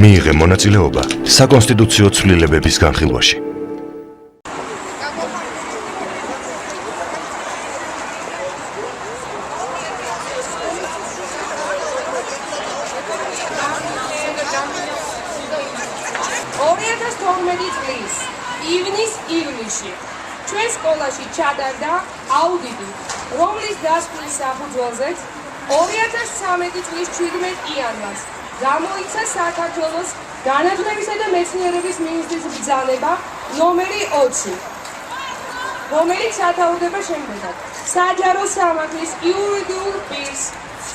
მიიღე მონაწილეობა საკონსტიტუციო ცვლილებების განხილვაში. ივნისში ჩვენ სკოლაში ჩატარდა აუდიტი, რომლის დასკვნის საფუძველზეც 2013 წლის 17 იანვარს გამოიცა საქართველოს განათლებისა და მეცნიერების მინისტრის ბრძანება ნომერი 20, რომელიც სათაურდება შემდეგად. საჯარო სამართლის იურიდიულ პირს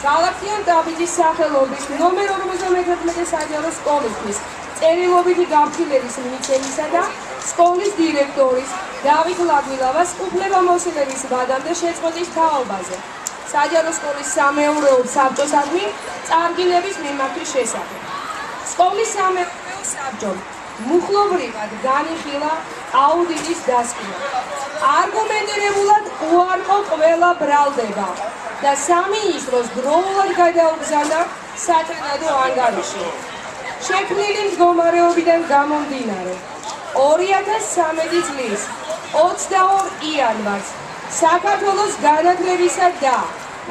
გალაქტიონ დაბიძის სახელობის ნომერ 51 საჯარო სკოლისთვის წერილობითი გაფრთხილების მიცემისა და სკოლის დირექტორის დავით ლაგვილავას უფლებამოსილების ვადამდე შეწყვეტის თაობაზე საჯარო სკოლის სამეურვეო საბჭოსადმი წარდგინების მიმართვის შესახებ. სკოლის სამეურვეო საბჭომ მუხლობრივად განიხილა აუდიტის დასკვნა. არგუმენტირებულად უარყო ყველა ბრალდება და სამინისტროს დროულად გადაუგზავნა სატრენადო ანგარიში. შექმნილი მდგომარეობიდან გამომდინარე 2013 წლის 22 იანვარს საქართველოს განათლებისა და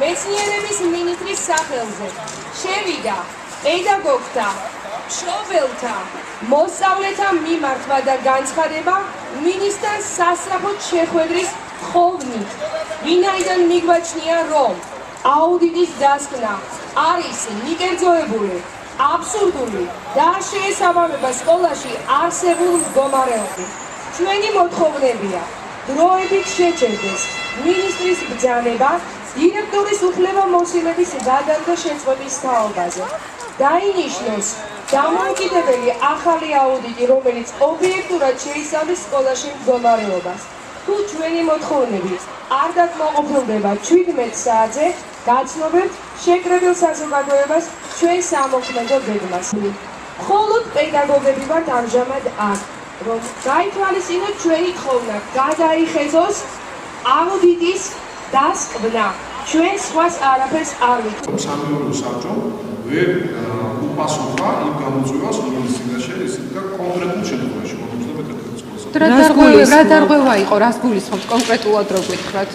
მეცნიერების მინისტრის სახელზე შევიდა პედაგოგთა, მშობელთა, მოსწავლეთა მიმართვა და განცხადება მინისტრთან სასწრაფოდ შეხვედრის ხოვნით, ვინაიდან მიგვაჩნია, რომ აუდიტის დასკვნა არის მიკერძოებული, აბსურდული და შეესაბამება სკოლაში არსებულ მდგომარეობით. ჩვენი მოთხოვნებია დროებით შეჩერდეს მინისტრის ბრძანება დირექტორის უფლებამოსილების ვადამდე შეწყვეტის თაობაზე. დაინიშნოს დამოუკიდებელი ახალი აუდიტი, რომელიც ობიექტურად შეისწავლის სკოლაში მდგომარეობას. თუ ჩვენი მოთხოვნებით არ დაკმაყოფილდება 17 საათზე, გაცნობებთ შეკრებილ საზოგადოებას ჩვენ სამოქმედო გეგმას. მხოლოდ პედაგოგები ვართ ამჟამად აქ, რომ გაითვალისწინოთ ჩვენი თხოვნა, გადაიხეზოს აუდიტის დასკვნა. ჩვენ სხვას არაფერს არ ვიტყვით. სამეურვეო საბჭომ ვერ უპასუხა იმ გამოწვევას, რომელიც წინაშე ისეთქა კონკრეტულ შემთხვევაში, რა დარღვევა იყო, რას გულისხმობთ კონკრეტულად რო გითხრათ?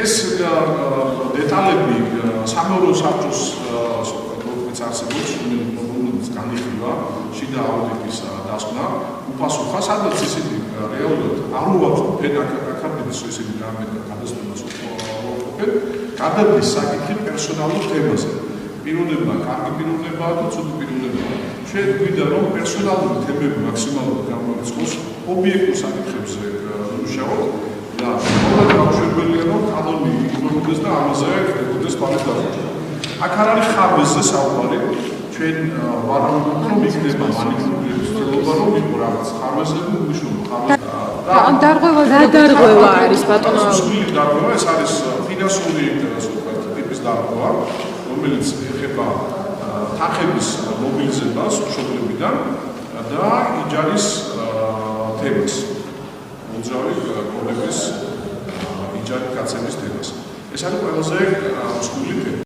ეს დეტალები სამეურვეო საბჭოს რომელიც არსებობს, რომელიც განიხილა შიდა აუდიტის დასკვნა, უპასუხა, სადაც ისეთი რეალურად არ უარყოფენ აკადემიის ისეთი გადასტურებას უყურებენ, გადადის საკითხი პერსონალურ თემაზე. პიროვნება, კარგი პიროვნებაა და ცუდი პიროვნებაა. ჩვენ გვინდა რომ პერსონალური თემები მაქსიმალურად გამოვიწყოს, ობიექტურ საკითხებზე ვიმუშაოთ და ყოველ გამშვებელია რომ კანონი იგონდეს და ამაზე ხდებოდეს პარლამენტში. აქ არ არის ხარბეზე საუბარი, ჩვენ ვარაუდობთ რომ იქნება მანიპულირების ცდილობა რომ იყო რაღაც ხარბეზე მნიშვნელოვანი ხარბეზე. ამ დარღვევა არის ბატონო. სრული დარღვევა ეს არის ფინანსური ტიპის დარღვევა, რომელიც ეხება თანხების მობილიზებას მშობლებიდან და იჯარის თემას. უძრავი კოლეგის იჯარი კაცების თემას. ეს არის ყველაზე მსხვილი თემა.